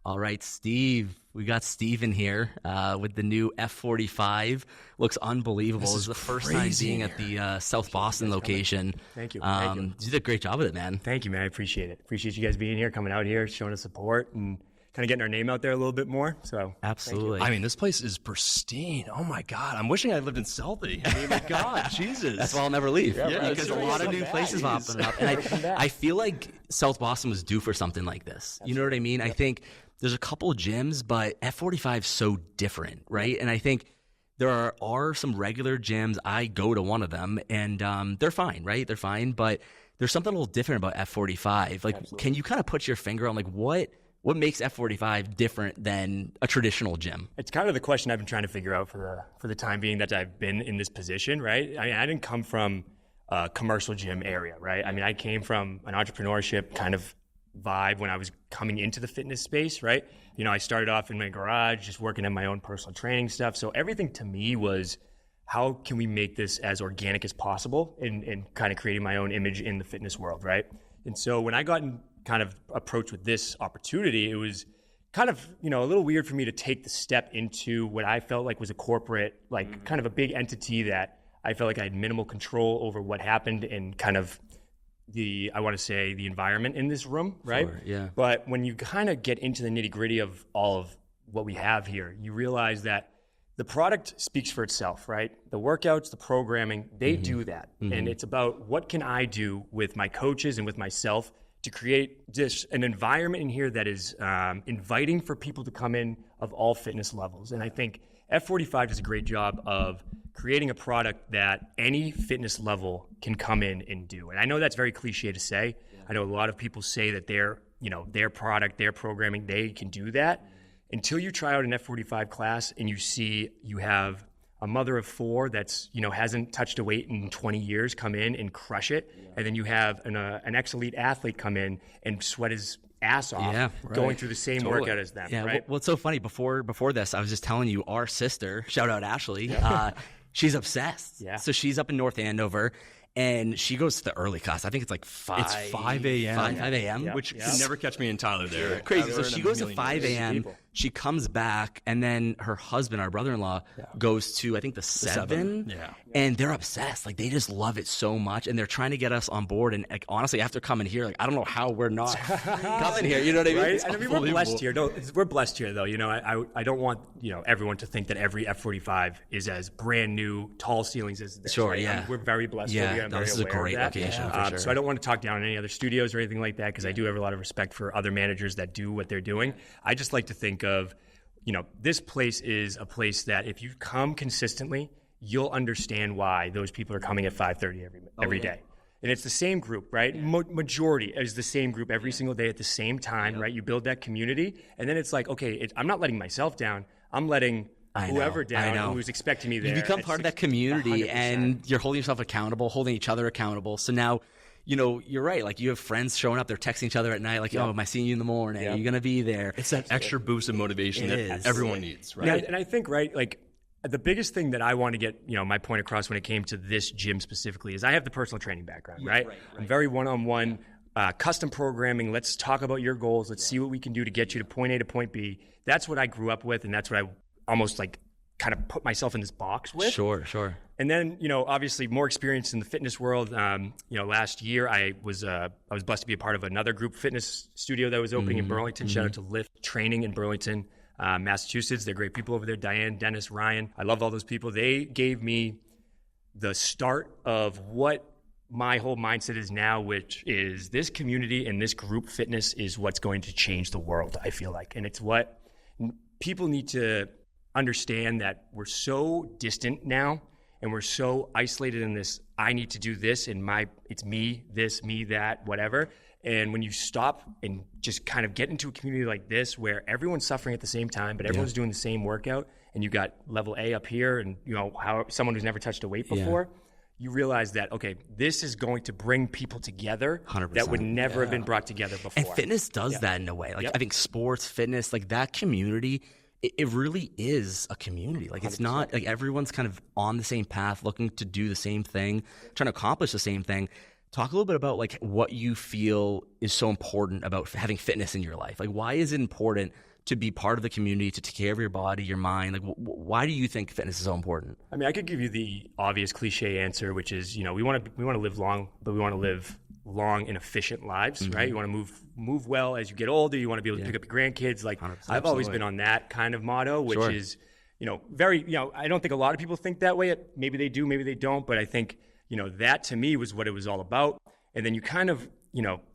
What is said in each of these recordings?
All right, Steve. We got Steven here with the new F45. Looks unbelievable. This is the first time being at the South Boston location. Thank you. You did a great job with it, man. Thank you, man. I appreciate it. Appreciate you guys being here, coming out here, showing us support, and kind of getting our name out there a little bit more. So absolutely. I mean, this place is pristine. Oh my God, I'm wishing I lived in Southie. I mean, my God, Jesus. That's why I'll never leave. Yeah, because a lot of new places popping up, and I feel like South Boston was due for something like this. You know what I mean? Yep. I think there's a couple of gyms, but F45 is so different, right? And I think there are some regular gyms. I go to one of them, and they're fine, right? They're fine, but there's something a little different about F45. Like, absolutely. Can you kind of put your finger on like what makes F45 different than a traditional gym? It's kind of the question I've been trying to figure out for the time being that I've been in this position, right? I mean, I didn't come from a commercial gym area, right? I mean, I came from an entrepreneurship kind of vibe when I was coming into the fitness space, right? You know, I started off in my garage, just working on my own personal training stuff. So everything to me was, how can we make this as organic as possible and kind of creating my own image in the fitness world, right? And so when I got kind of approached with this opportunity, it was kind of, you know, a little weird for me to take the step into what I felt like was a corporate, like kind of a big entity that I felt like I had minimal control over what happened and kind of the environment in this room, right? Sure, yeah. But when you kind of get into the nitty gritty of all of what we have here, you realize that the product speaks for itself, right? The workouts, the programming, they do that. And it's about what can I do with my coaches and with myself to create just an environment in here that is inviting for people to come in of all fitness levels. And I think F45 does a great job of creating a product that any fitness level can come in and do. And I know that's very cliche to say. Yeah. I know a lot of people say that their product, their programming, they can do that. Until you try out an F45 class and you see you have a mother of four that's, you know, hasn't touched a weight in 20 years come in and crush it. Yeah. And then you have an ex-elite athlete come in and sweat his ass off going through the same workout as them. Yeah. Right? Well, it's so funny. Before this, I was just telling you, our sister, shout out Ashley, she's obsessed. Yeah. So she's up in North Andover. And she goes to the early class. I think it's like 5 a.m. 5 a.m., which could never catch me in Tyler there. Yeah, crazy. So she goes to 5 a.m., she comes back, and then her husband, our brother-in-law, goes to, I think, the 7. Yeah. And they're obsessed. Like, they just love it so much, and they're trying to get us on board. And like, honestly, after coming here, like, I don't know how we're not coming here. You know what I mean? Right? I mean, we're blessed here. We're blessed here, though. You know, I don't want, you know, everyone to think that every F45 is as brand new, tall ceilings as this. Sure, right? yeah. We're very blessed. Yeah, this is a great location for sure. So I don't want to talk down on any other studios or anything like that, because I do have a lot of respect for other managers that do what they're doing. I just like to think of, you know, this place is a place that if you come consistently, you'll understand why those people are coming at 5:30 every day. And it's the same group, right? Yeah. Majority is the same group every single day at the same time, right? You build that community, and then it's like, okay, I'm not letting myself down. I'm letting whoever down who's expecting me there. You become part of that community, 100%. And you're holding yourself accountable, holding each other accountable. So now, you know, you're right. Like, you have friends showing up, they're texting each other at night, like, oh, am I seeing you in the morning? Are you going to be there? It's that extra boost of motivation that everyone needs, right? And I think, right, like, the biggest thing that I want to get, you know, my point across when it came to this gym specifically is I have the personal training background, right? I'm very one-on-one, custom programming. Let's talk about your goals. Let's see what we can do to get you to point A to point B. That's what I grew up with, and that's what I almost like kind of put myself in this box with. Sure. And then, you know, obviously more experience in the fitness world. You know, last year I was blessed to be a part of another group fitness studio that was opening in Burlington. Shout out to Lift Training in Burlington, Massachusetts. They're great people over there. Diane, Dennis, Ryan. I love all those people. They gave me the start of what my whole mindset is now, which is this community and this group fitness is what's going to change the world, I feel like. And it's what people need to understand, that we're so distant now and we're so isolated in this, I need to do this and it's me, this, me, that, whatever. And when you stop and just kind of get into a community like this where everyone's suffering at the same time, but everyone's doing the same workout, and you got level A up here and, you know, how someone who's never touched a weight before, you realize that, okay, this is going to bring people together 100%. That would never have been brought together before. And fitness does that in a way. Like, I think sports, fitness, like that community, it really is a community. Like, it's 100%. Not like everyone's kind of on the same path, looking to do the same thing, trying to accomplish the same thing. Talk a little bit about like what you feel is so important about having fitness in your life. Like, why is it important to be part of the community, to take care of your body, your mind? Like, why do you think fitness is so important? I mean, I could give you the obvious cliche answer, which is, we want to live long, but we want to live long and efficient lives, right? You want to move well as you get older. You want to be able to pick up your grandkids. Like, I've always been on that kind of motto, which is, very, I don't think a lot of people think that way. Maybe they do, maybe they don't. But I think, that to me was what it was all about. And then you kind of,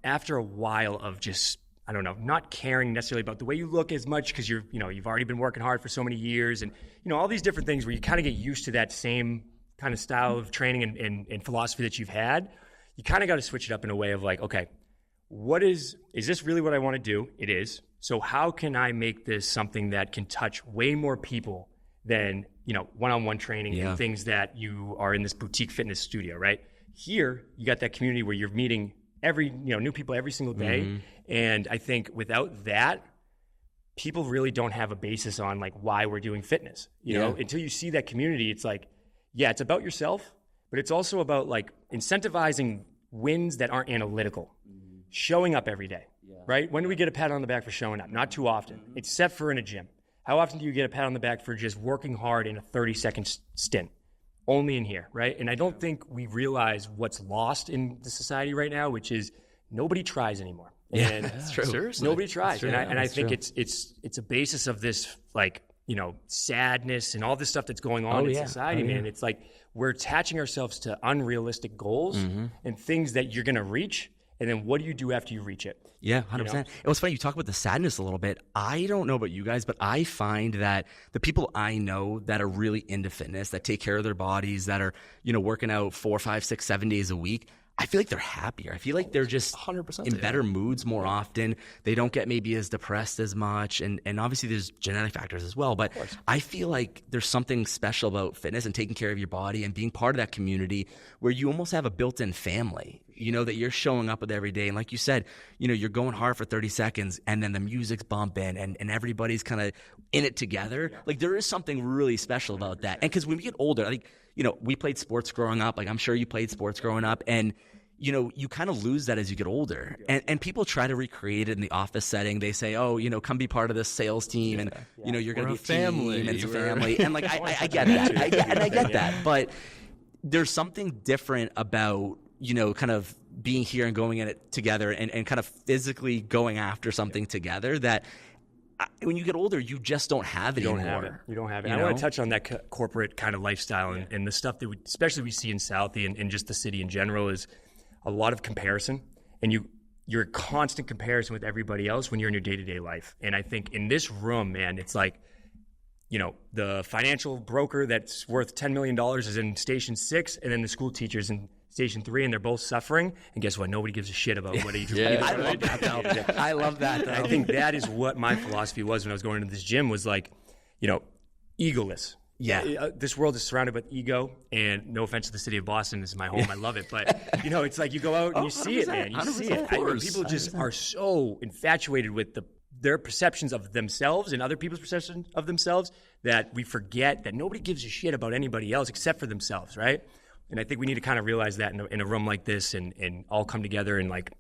after a while of just, I don't know, not caring necessarily about the way you look as much because you've already been working hard for so many years and, all these different things where you kind of get used to that same kind of style of training and philosophy that you've had. You kind of got to switch it up in a way of like, okay, is this really what I want to do? It is. So how can I make this something that can touch way more people than, one-on-one training and things that you are in this boutique fitness studio, right? Here, you got that community where you're meeting new people every single day. And I think without that, people really don't have a basis on like why we're doing fitness, you know, until you see that community. It's like, it's about yourself, but it's also about like incentivizing wins that aren't analytical, showing up every day, right? When do we get a pat on the back for showing up? Not too often, except for in a gym. How often do you get a pat on the back for just working hard in a 30-second stint? Only in here, right? And I don't think we realize what's lost in the society right now, which is nobody tries anymore. And that's true. Seriously. Nobody tries. True. And I think it's a basis of this, like, sadness and all this stuff that's going on in society, man. It's like we're attaching ourselves to unrealistic goals and things that you're going to reach. And then what do you do after you reach it? Yeah, 100%. It was funny, you talk about the sadness a little bit. I don't know about you guys, but I find that the people I know that are really into fitness, that take care of their bodies, that are, working out 4, 5, 6, 7 days a week, I feel like they're happier. I feel like they're just 100% in better moods more often. They don't get maybe as depressed as much. And obviously there's genetic factors as well. But I feel like there's something special about fitness and taking care of your body and being part of that community where you almost have a built-in family, that you're showing up with every day. And like you said, you're going hard for 30 seconds and then the music's bumping and everybody's kind of in it together. Like there is something really special about that. And because when we get older, I think, we played sports growing up. Like I'm sure you played sports growing up. And you kind of lose that as you get older. And people try to recreate it in the office setting. They say, oh, come be part of this sales team. And, you're going to be a family. And it's a family. And like, I get that. I get that. But there's something different about, kind of being here and going in it together and kind of physically going after something together that when you get older, you just don't have it anymore. You don't have it. I want to touch on that corporate kind of lifestyle and the stuff that especially we see in Southie and just the city in general is a lot of comparison, and you're in constant comparison with everybody else when you're in your day-to-day life. And I think in this room, man, it's like, the financial broker that's worth $10 million is in station 6, and then the school teacher's in station 3, and they're both suffering. And guess what? Nobody gives a shit about what each I love that, though. I love that, though. I think that is what my philosophy was when I was going into this gym was like, egoless. Yeah. This world is surrounded with ego, and no offense to the city of Boston, this is my home, I love it, but it's like you go out and you see it, man. You see it. People just are so infatuated with their perceptions of themselves and other people's perceptions of themselves that we forget that nobody gives a shit about anybody else except for themselves, right? And I think we need to kind of realize that in a room like this and all come together and like,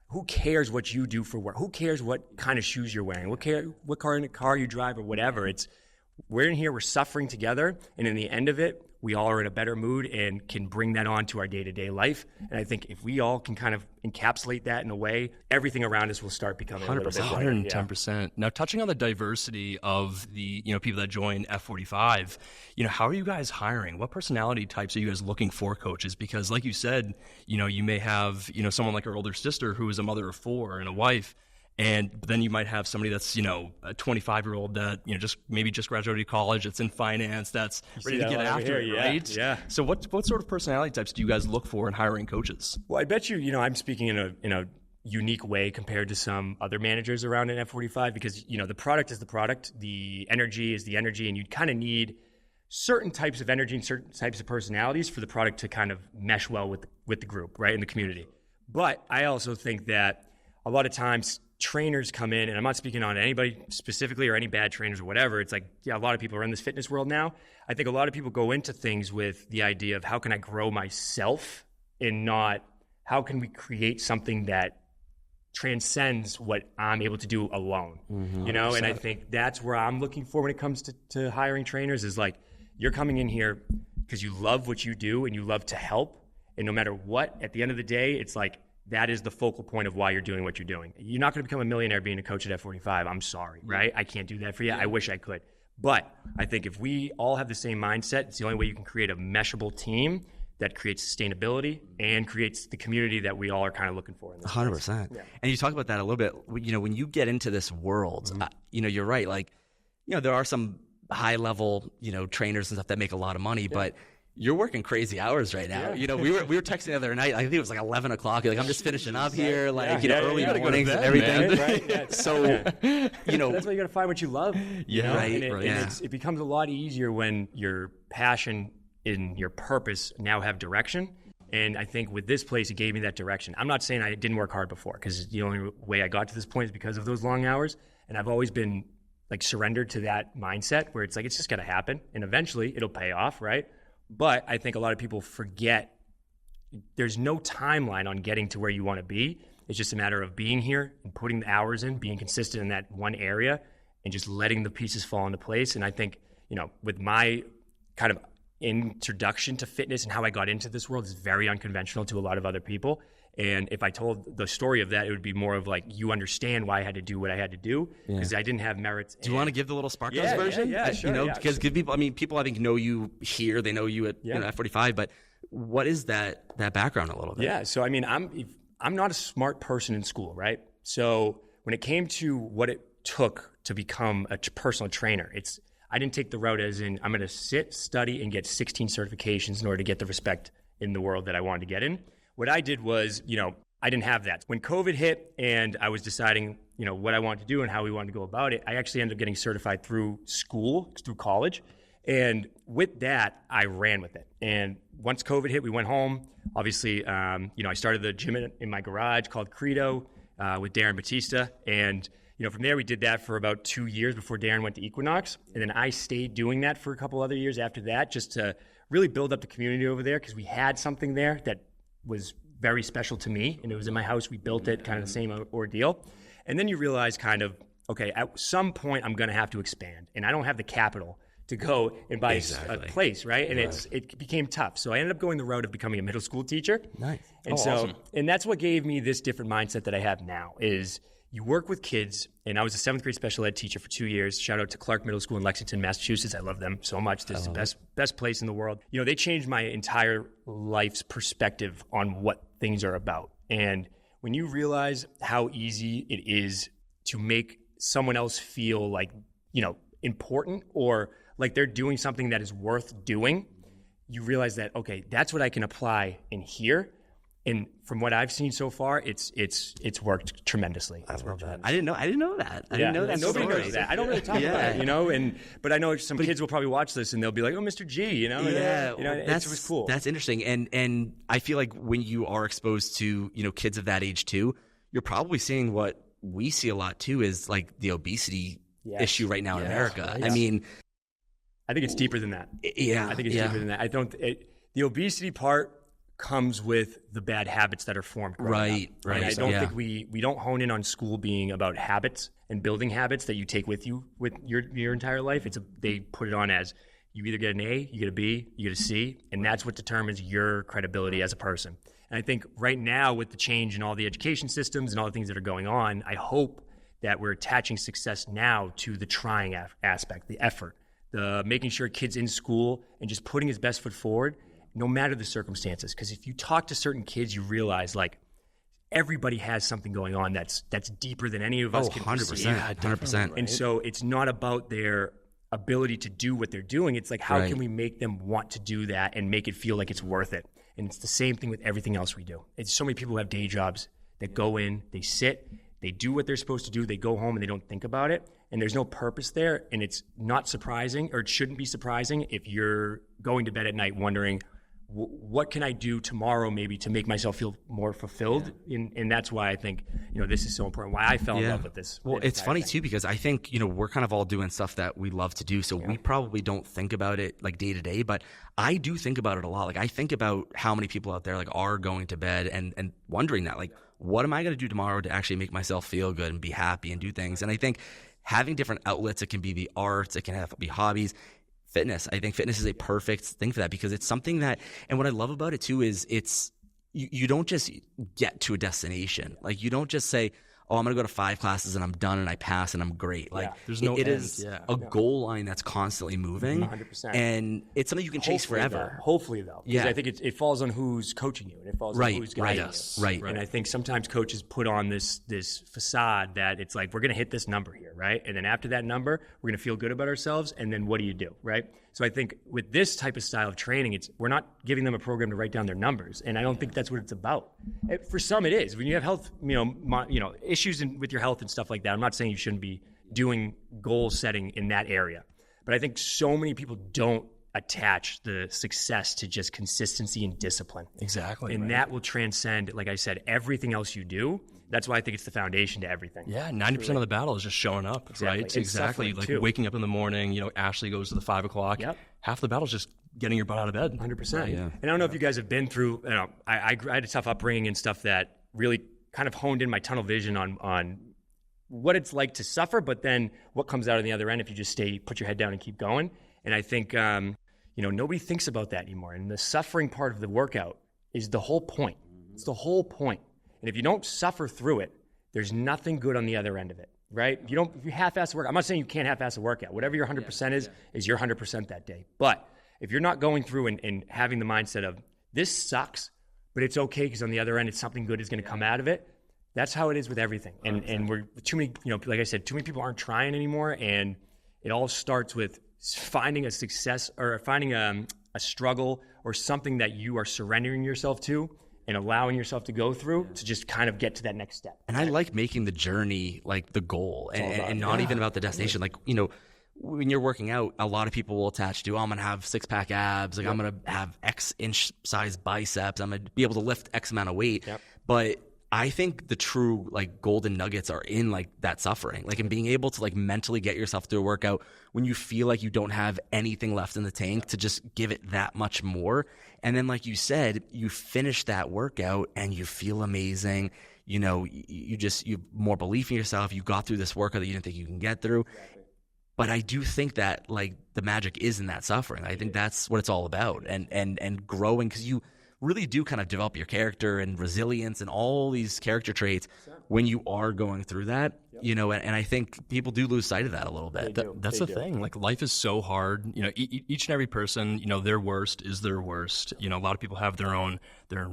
who cares what you do for work? Who cares what kind of shoes you're wearing? What car you drive or whatever? We're in here, we're suffering together, and in the end of it, we all are in a better mood and can bring that on to our day-to-day life. And I think if we all can kind of encapsulate that in a way, everything around us will start becoming 100%, 110%. Now, touching on the diversity of the people that join F45, how are you guys hiring? What personality types are you guys looking for coaches? Because like you said, you may have someone like our older sister who is a mother of 4 and a wife. And then you might have somebody that's, a 25-year-old that, just graduated college, that's in finance, that's ready to get after it, right? Yeah. So what sort of personality types do you guys look for in hiring coaches? Well, I bet you, I'm speaking in a unique way compared to some other managers around in F45 because, the product is the product, the energy is the energy, and you kind of need certain types of energy and certain types of personalities for the product to kind of mesh well with the group, right, in the community. But I also think that a lot of times trainers come in, and I'm not speaking on anybody specifically or any bad trainers or whatever. It's like, a lot of people are in this fitness world now. I think a lot of people go into things with the idea of how can I grow myself and not how can we create something that transcends what I'm able to do alone, you know? And I think that's where I'm looking for when it comes to hiring trainers is like, you're coming in here because you love what you do and you love to help. And no matter what, at the end of the day, it's like, that is the focal point of why you're doing what you're doing. You're not going to become a millionaire being a coach at F45. I'm sorry, right? I can't do that for you. I wish I could. But I think if we all have the same mindset, it's the only way you can create a meshable team that creates sustainability and creates the community that we all are kind of looking for. 100%. Yeah. And you talk about that a little bit. You know, when you get into this world, you know, you're right. Like, you know, there are some high level, you know, trainers and stuff that make a lot of money, but you're working crazy hours right now. You know, we were texting the other night. I think it was like 11 o'clock. You're like, I'm just finishing up here, like, you know, early mornings and everything. Right? So, you know. That's why you got to find what you love. Yeah, right. And it becomes a lot easier when your passion and your purpose now have direction. And I think with this place, it gave me that direction. I'm not saying I didn't work hard before, because the only way I got to this point is because of those long hours. And I've always been like surrendered to that mindset where it's like, it's just got to happen. And eventually it'll pay off, right? But I think a lot of people forget there's no timeline on getting to where you want to be. It's just a matter of being here and putting the hours in, being consistent in that one area, and just letting the pieces fall into place. And I think, you know, with my kind of introduction to fitness and how I got into this world is very unconventional to a lot of other people. And if I told the story of that, it would be more of like, you understand why I had to do what I had to do, because I didn't have merits. Do you want to give the little Spark Notes version? Yeah, sure. You know, because people, I mean, people I think know you here, they know you at you know, F45, but what is that background a little bit? Yeah, so I mean, I'm not a smart person in school, right? So when it came to what it took to become a personal trainer, I didn't take the route as in, I'm going to sit, study, and get 16 certifications in order to get the respect in the world that I wanted to get in. What I did was, you know, I didn't have that. When COVID hit and I was deciding, you know, what I wanted to do and how we wanted to go about it, I actually ended up getting certified through school, through college. And with that, I ran with it. And once COVID hit, we went home. Obviously, you know, I started the gym in my garage called Credo with Darren Batista. And, you know, from there, we did that for about 2 years before Darren went to Equinox. And then I stayed doing that for a couple other years after that, just to really build up the community over there, because we had something there that was very special to me, and it was in my house. We built it, kind of the same ordeal. And then you realize kind of, okay, at some point I'm going to have to expand, and I don't have the capital to go and buy a place, right? And it became tough. So I ended up going the route of becoming a middle school teacher. Nice. And awesome. And that's what gave me this different mindset that I have now is you work with kids, and I was a 7th grade special ed teacher for 2 years. Shout out to Clark Middle School in Lexington, Massachusetts. I love them so much. This is the best place in the world. You know, they changed my entire life's perspective on what things are about. And when you realize how easy it is to make someone else feel like, you know, important or like they're doing something that is worth doing, you realize that, okay, that's what I can apply in here. And from what I've seen so far, it's worked tremendously. I love that. I didn't know that. I didn't know that. Nobody story. knows that. I don't really talk about it, you know. But I know some kids will probably watch this and they'll be like, "Oh, Mr. G," you know. Yeah, you know, it was cool. That's interesting. And I feel like when you are exposed to, you know, kids of that age too, you're probably seeing what we see a lot too, is like the obesity issue right now in America. Right. I mean, I think it's deeper than that. Yeah, I think it's deeper than that. The obesity part comes with the bad habits that are formed growing up. Right. And I don't think we don't hone in on school being about habits and building habits that you take with you with your entire life. They put it on as you either get an A, you get a B, you get a C, and that's what determines your credibility as a person. And I think right now with the change in all the education systems and all the things that are going on, I hope that we're attaching success now to the trying aspect, the effort, the making sure kids in school and just putting his best foot forward, no matter the circumstances. Because if you talk to certain kids, you realize like everybody has something going on that's deeper than any of us can 100%, perceive. 100%. And so it's not about their ability to do what they're doing. It's like, how can we make them want to do that and make it feel like it's worth it? And it's the same thing with everything else we do. It's so many people who have day jobs that go in, they sit, they do what they're supposed to do, they go home and they don't think about it. And there's no purpose there. And it's not surprising, or it shouldn't be surprising if you're going to bed at night wondering, what can I do tomorrow maybe to make myself feel more fulfilled? And that's why I think, this is so important, why I fell in love with this. Well, it's funny too, because I think, we're kind of all doing stuff that we love to do. So we probably don't think about it like day to day, but I do think about it a lot. Like I think about how many people out there like are going to bed and wondering that, like, what am I going to do tomorrow to actually make myself feel good and be happy and do things? And I think having different outlets, it can be the arts, it can be hobbies. Fitness. I think fitness is a perfect thing for that, because it's something that, and what I love about it too is you don't just get to a destination. Like you don't just say, oh, I'm going to go to 5 classes and I'm done and I pass and I'm great. Like there's no it end. is a goal line that's constantly moving 100%. And it's something you can chase forever. Hopefully though. Because I think it falls on who's coaching you and it falls on who's guiding you. Right. And I think sometimes coaches put on this facade that it's like, we're going to hit this number here, right? And then after that number, we're going to feel good about ourselves. And then what do you do, right? So I think with this type of style of training, we're not giving them a program to write down their numbers, and I don't think that's what it's about. For some, it is. When you have health, issues with your health and stuff like that. I'm not saying you shouldn't be doing goal setting in that area, but I think so many people don't attach the success to just consistency and discipline. Exactly. And that will transcend, like I said, everything else you do. That's why I think it's the foundation to everything. Yeah, 90% of the battle is just showing up, right? Exactly. Like waking up in the morning, Ashley goes to the 5 o'clock. Yep. Half the battle is just getting your butt out of bed. 100%. Right, yeah. And I don't know if you guys have been through, I had a tough upbringing and stuff that really kind of honed in my tunnel vision on what it's like to suffer, but then what comes out on the other end if you just put your head down and keep going. And I think, nobody thinks about that anymore. And the suffering part of the workout is the whole point. It's the whole point. And if you don't suffer through it, there's nothing good on the other end of it, right? If you half-ass a workout, I'm not saying you can't half-ass a workout. Whatever your 100% is your 100% that day. But if you're not going through and having the mindset of this sucks, but it's okay because on the other end, it's something good is going to come out of it. That's how it is with everything. And we're too many, like I said, too many people aren't trying anymore. And it all starts with finding a success or finding a struggle or something that you are surrendering yourself to and allowing yourself to go through to just kind of get to that next step. And I like making the journey like the goal and not even about the destination. Like, when you're working out, a lot of people will attach to, I'm going to have 6-pack abs. Like I'm going to have X inch size biceps. I'm going to be able to lift X amount of weight. Yep. But I think the true like golden nuggets are in like that suffering, like in being able to like mentally get yourself through a workout when you feel like you don't have anything left in the tank to just give it that much more. And then, like you said, you finish that workout and you feel amazing. You have more belief in yourself. You got through this workout that you didn't think you can get through. But I do think that like the magic is in that suffering. I think that's what it's all about, and growing, because you really do kind of develop your character and resilience and all these character traits when you are going through that, and I think people do lose sight of that a little bit. That's the thing. Like life is so hard. Each and every person, their worst is their worst. A lot of people have their own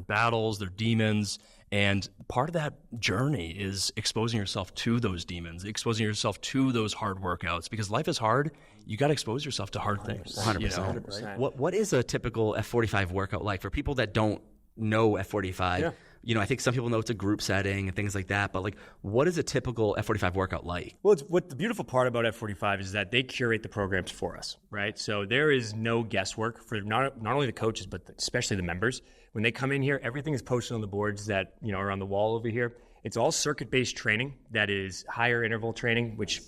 battles, their demons. And part of that journey is exposing yourself to those demons, exposing yourself to those hard workouts, because life is hard. You got to expose yourself to hard things. 100%. What is a typical F45 workout like for people that don't know F45? Yeah. I think some people know it's a group setting and things like that, but like, what is a typical F45 workout like? Well, what the beautiful part about F45 is that they curate the programs for us, right? So there is no guesswork for not only the coaches, but especially the members. When they come in here, everything is posted on the boards that are on the wall over here. It's all circuit-based training that is higher interval training, which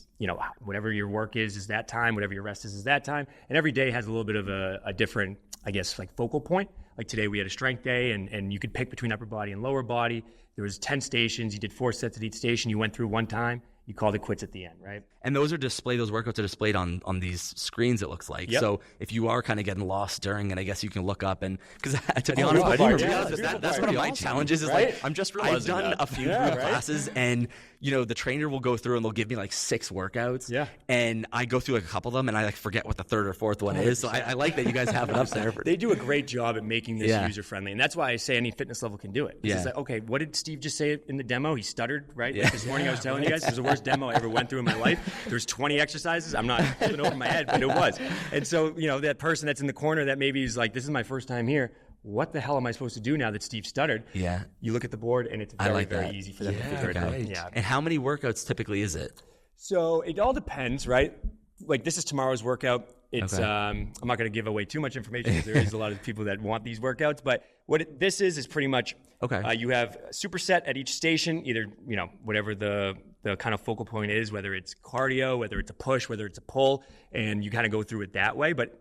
whatever your work is that time, whatever your rest is that time, and every day has a little bit of a different, I guess, like focal point. Like today we had a strength day, and you could pick between upper body and lower body. There was 10 stations. You did 4 sets at each station. You went through one time. You called it quits at the end, right? And those workouts are displayed on these screens, it looks like. Yep. So if you are kind of getting lost during it, I guess you can look up and, because to be honest, that's one of my challenges is right? Like, I'm just realizing I've done a few group classes, and the trainer will go through and they'll give me like 6 workouts. Yeah. And I go through like a couple of them and I like forget what the third or fourth one is. So I like that you guys have it up there. They do a great job at making this user friendly. And that's why I say any fitness level can do it. It's like, okay, what did Steve just say in the demo? He stuttered, right? Yeah. Like this morning I was telling you guys, it was the worst demo I ever went through in my life. There's 20 exercises. I'm not pulling over my head, but it was. And so, that person that's in the corner that maybe is like, this is my first time here. What the hell am I supposed to do now that Steve stuttered? Yeah. You look at the board and it's very easy for them to figure it out. Yeah. And how many workouts typically is it? So it all depends, right? Like this is tomorrow's workout. It's I'm not going to give away too much information because there is a lot of people that want these workouts. But what this is pretty much you have a superset at each station, either whatever the kind of focal point is, whether it's cardio, whether it's a push, whether it's a pull, and you kind of go through it that way. But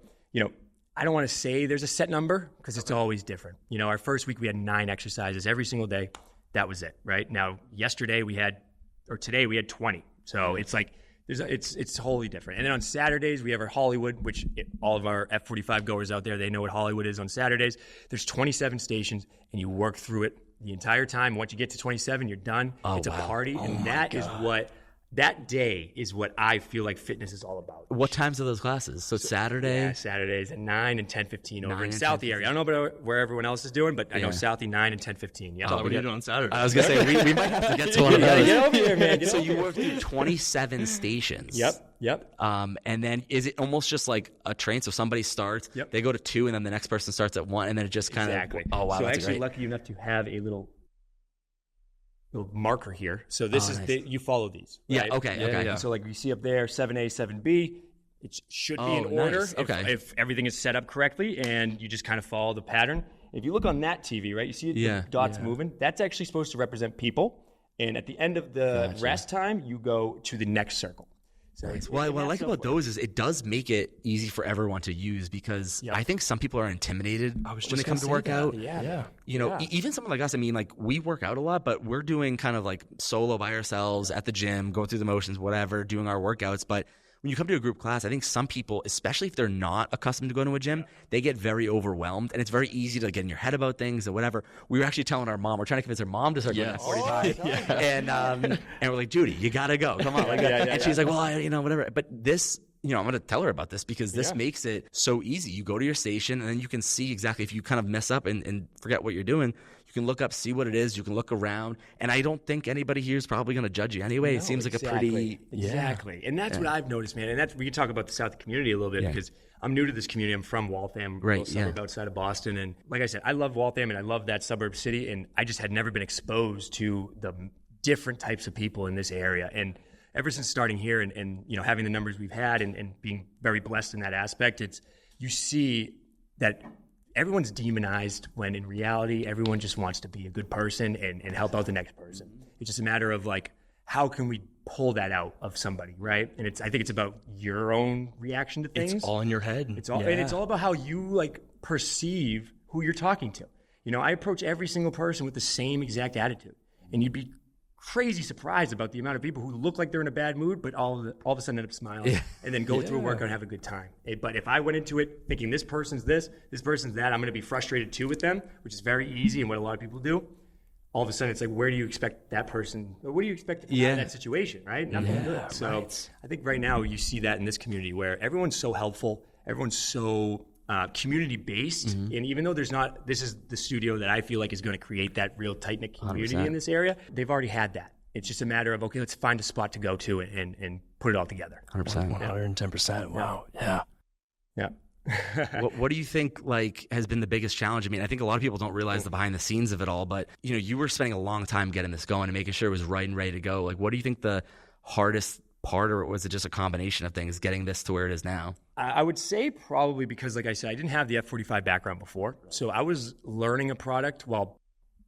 I don't want to say there's a set number because it's always different. Our first week we had 9 exercises every single day. That was it, right? Now today we had 20. So it's like it's wholly different. And then on Saturdays we have our Hollywood, which all of our F45 goers out there, they know what Hollywood is on Saturdays. There's 27 stations and you work through it the entire time. Once you get to 27, you're done. It's a party, and that day is what I feel like fitness is all about. What times are those classes? So Saturday? Yeah, Saturdays at 9 and 10:15 over in Southie area. I don't know about where everyone else is doing, but I know Southie 9 and 10:15. Yeah. What are you doing on Saturday? I was going to say, we might have to get to one of those. Get over here, man. So you work through 27 stations. Yep. And then is it almost just like a train? So somebody starts, they go to 2, and then the next person starts at 1, and then it just kind of, oh, wow, so that's actually great. Lucky enough to have a little marker here. So this is nice. you follow these. Yeah, right? okay. And so like you see up there, 7A, 7B, it should be in order nice. if everything is set up correctly and you just kind of follow the pattern. If you look on that TV, right, you see the dots moving? That's actually supposed to represent people. And at the end of the rest time, you go to the next circle. So what I like about those is it does make it easy for everyone to use because I think some people are intimidated when they come to work out. Even someone like us, I mean, like we work out a lot, but we're doing kind of like solo by ourselves at the gym, going through the motions, whatever, doing our workouts. But when you come to a group class, I think some people, especially if they're not accustomed to going to a gym, they get very overwhelmed, and it's very easy to get in your head about things or whatever. We were actually telling our mom, we're trying to convince her mom to start going at 45, and we're like, Judy, you gotta go, come on. And she's like, well, whatever. But this, I'm going to tell her about this because this makes it so easy. You go to your station, and then you can see exactly if you kind of mess up and forget what you're doing. You can look up, see what it is. You can look around. And I don't think anybody here is probably going to judge you anyway. It seems like a pretty... Exactly. And that's what I've noticed, man. And we can talk about the Southie community a little bit because I'm new to this community. I'm from Waltham, a little suburb outside of Boston. And like I said, I love Waltham and I love that suburb city. And I just had never been exposed to the different types of people in this area. And ever since starting here and having the numbers we've had and being very blessed in that aspect, you see that everyone's demonized when in reality, everyone just wants to be a good person and help out the next person. It's just a matter of like, how can we pull that out of somebody, right? And I think it's about your own reaction to things. It's all in your head. And it's all about how you like perceive who you're talking to. I approach every single person with the same exact attitude, and you'd be crazy surprised about the amount of people who look like they're in a bad mood, but all of a sudden end up smiling and then go through a workout and have a good time. But if I went into it thinking this person's this person's that, I'm going to be frustrated too with them, which is very easy and what a lot of people do. All of a sudden, it's like, where do you expect that person, or what do you expect to come out of that situation, right? Nothing good. So I think right now you see that in this community where everyone's so helpful, everyone's so community-based, and even though this is the studio that I feel like is going to create that real tight-knit community 100%. In this area, they've already had that. It's just a matter of, okay, let's find a spot to go to and put it all together. 100%. 110%. Wow. Yeah. What do you think has been the biggest challenge? I mean, I think a lot of people don't realize the behind the scenes of it all, but you were spending a long time getting this going and making sure it was right and ready to go. What do you think the hardest part, or was it just a combination of things getting this to where it is now? I would say probably because, like I said, I didn't have the F45 background before. So I was learning a product while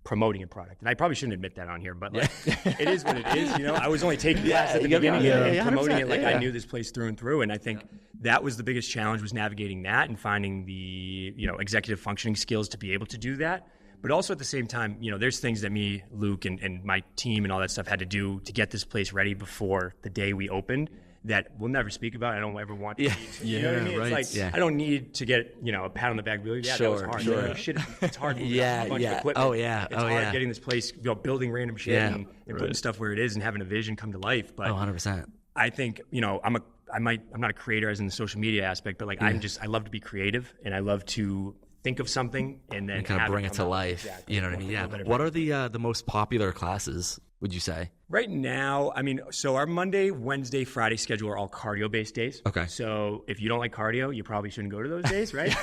promoting a product. And I probably shouldn't admit that on here, but it is what it is. I was only taking classes at the beginning and promoting it like I knew this place through and through. And I think that was the biggest challenge, was navigating that and finding the executive functioning skills to be able to do that. But also at the same time, there's things that me, Luke, and my team and all that stuff had to do to get this place ready before the day we opened that we'll never speak about. I don't ever want to. You know what I mean? Right. It's like, I don't need to get, a pat on the back. Really, that was hard. Shit, it's hard. A bunch of equipment. It's hard getting this place, building random shit and putting stuff where it is and having a vision come to life. But 100%. I think, I'm not a creator as in the social media aspect, but I love to be creative and I love to think of something and then kind of bring it to life. Exactly. You know what I mean? Yeah. What are the most popular classes, would you say? Right now, so our Monday, Wednesday, Friday schedule are all cardio-based days. Okay. So if you don't like cardio, you probably shouldn't go to those days, right?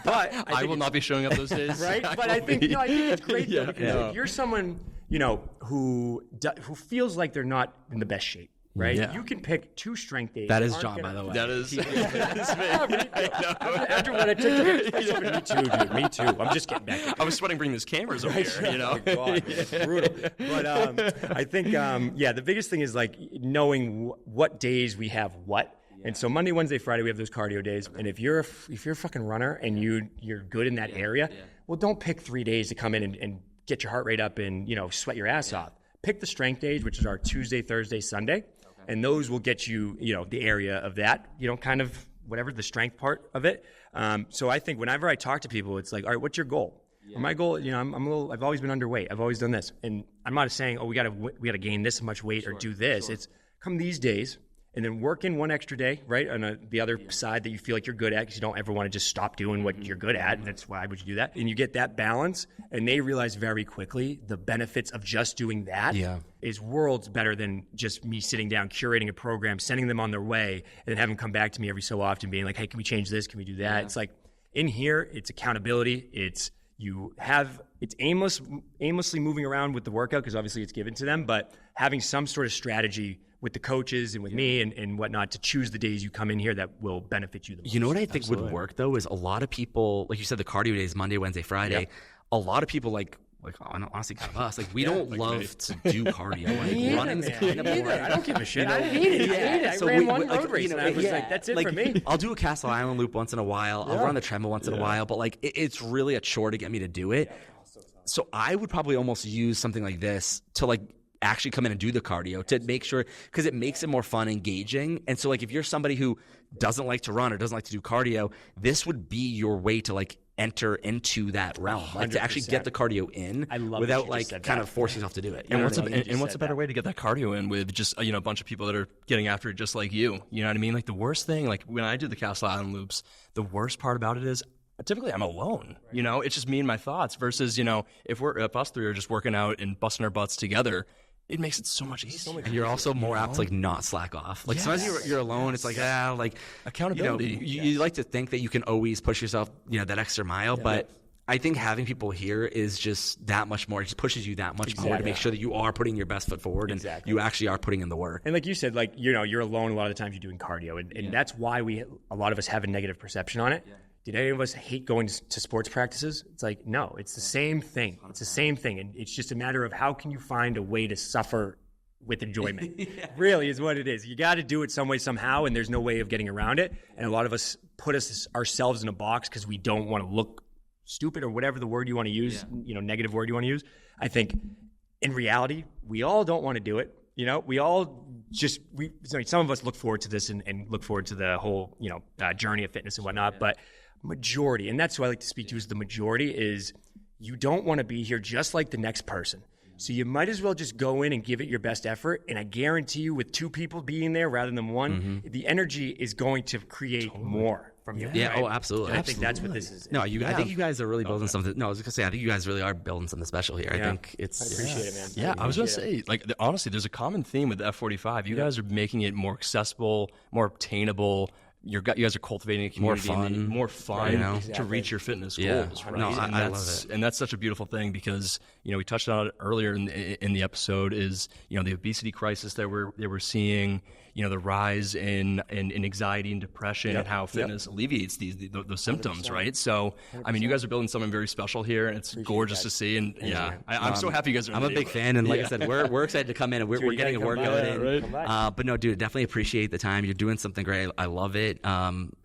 But I will not be showing up those days. Right? But I think it's great though, because if you're someone, who feels like they're not in the best shape, right? Yeah. You can pick 2 strength days. That is John, by the way. That is. After what I took me too, dude. Me too. I'm just getting back. I was sweating bringing these cameras over here. You know, Oh, God. Brutal. But I think, the biggest thing is like knowing what days we have what. And so Monday, Wednesday, Friday, we have those cardio days. And if you're a fucking runner and you're good in that area, well, don't pick 3 days to come in and get your heart rate up and, sweat your ass off. Pick the strength days, which is our Tuesday, Thursday, Sunday. And those will get you, the area of that, kind of whatever the strength part of it. So I think whenever I talk to people, it's like, all right, what's your goal? Well, my goal, I've always been underweight. I've always done this. And I'm not saying, we got to gain this much weight or do this. It's come these days. And then work in 1 extra day, right, on the other side that you feel like you're good at, because you don't ever want to just stop doing what you're good at. And that's why would you do that? And you get that balance, and they realize very quickly the benefits of just doing that is worlds better than just me sitting down, curating a program, sending them on their way, and then having them come back to me every so often being like, hey, can we change this? Can we do that? Yeah. It's like in here, it's accountability. It's aimlessly moving around with the workout because obviously it's given to them, but having some sort of strategy with the coaches and with me and whatnot to choose the days you come in here that will benefit you the most. You know what I think would work though is a lot of people, like you said, the cardio days, Monday, Wednesday, Friday. A lot of people like honestly kind of us, like we don't love to do cardio. Like running's kind of boring. I don't give a shit. I hate it. I ran one road race and I was like, that's it for me. I'll do a Castle Island loop once in a while. I'll run the treadmill once in a while, but like it's really a chore to get me to do it. So I would probably almost use something like this to like actually come in and do the cardio to make sure, because it makes it more fun, engaging. And so like if you're somebody who doesn't like to run or doesn't like to do cardio, this would be your way to like enter into that realm, like to actually get the cardio in without like kind of forcing yourself to do it. And what's a better way to get that cardio in with just a bunch of people that are getting after it just like you? You know what I mean? Like the worst thing, like when I do the Castle Island loops, the worst part about it is typically I'm alone. It's just me and my thoughts versus if us three are just working out and busting our butts together, it makes it so much easier. And you're also more apt to like not slack off. Like sometimes you're alone. It's like like accountability. You like to think that you can always push yourself, that extra mile. But I think having people here is just that much more. It just pushes you that much more to make sure that you are putting your best foot forward and you actually are putting in the work. And like you said, like you're alone a lot of the times you're doing cardio, and that's why a lot of us have a negative perception on it. Did any of us hate going to sports practices? It's like, no, it's the same thing. It's the same thing. And it's just a matter of how can you find a way to suffer with enjoyment. Really is what it is. You got to do it some way, somehow, and there's no way of getting around it. And a lot of us put ourselves in a box because we don't want to look stupid or whatever the word you want to use, negative word you want to use. I think in reality, we all don't want to do it. We all some of us look forward to this and look forward to the whole, journey of fitness and whatnot, but majority, and that's who I like to speak to, is the majority is you don't want to be here just like the next person. So you might as well just go in and give it your best effort. And I guarantee you with 2 people being there rather than one, the energy is going to create more from you. Yeah. Right? Oh, absolutely. And I think that's what this is. No, I think you guys are really building something. No, I was going to say, I think you guys really are building something special here. I think I appreciate it, man. Yeah, I was going to say, like, honestly, there's a common theme with the F45. You guys are making it more accessible, more obtainable. You guys are cultivating a community, more fun to reach your fitness goals. Right? No, I love it, and that's such a beautiful thing because we touched on it earlier in the episode. Is the obesity crisis that we're seeing, the rise in anxiety and depression, and how fitness alleviates those symptoms, 100%. Right? So, 100%. I mean, you guys are building something very special here, and it's gorgeous to see. And I'm so happy you guys are. I'm a big fan, and like I said, we're excited to come in, and we're getting a workout in. Right? But no, dude, definitely appreciate the time. You're doing something great. I love it.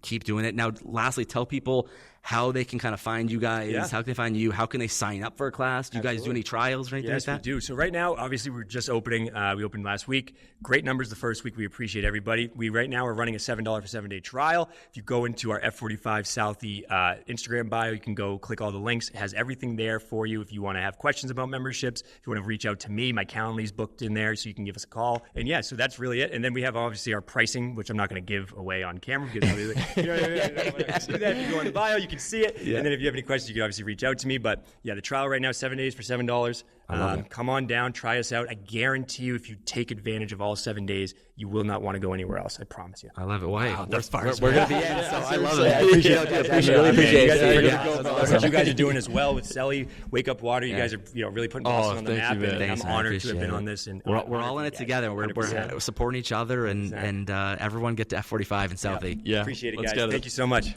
Keep doing it. Now, lastly, tell people how they can kind of find you guys. How can they find you? How can they sign up for a class? Do you guys do any trials or anything like that? Yes, we do. So right now, obviously, we're just opening. We opened last week. Great numbers the first week. We appreciate everybody. We right now are running a $7 for 7-day trial. If you go into our F45 Southie Instagram bio, you can go click all the links. It has everything there for you. If you want to have questions about memberships, if you want to reach out to me, my Calendly's booked in there, so you can give us a call. And so that's really it. And then we have obviously our pricing, which I'm not going to give away on camera because do that. If you go on the bio, you can see it. And then if you have any questions, you can obviously reach out to me. But the trial right now, 7 days for $7. Come on down, try us out. I guarantee you, if you take advantage of all 7 days, you will not want to go anywhere else. I promise you. I love it. Why? Wow, that's fire. We're going to be in, so I love it. I appreciate it. Really appreciate it. What you guys are doing as well with Selly, Wake Up Water. You guys are really putting Boston on the map. You, and Thanks, I'm man. honored to have been on this. And we're all in it together. We're supporting each other, and everyone get to F45 and Southie. Yeah. Appreciate it, guys. Thank you so much.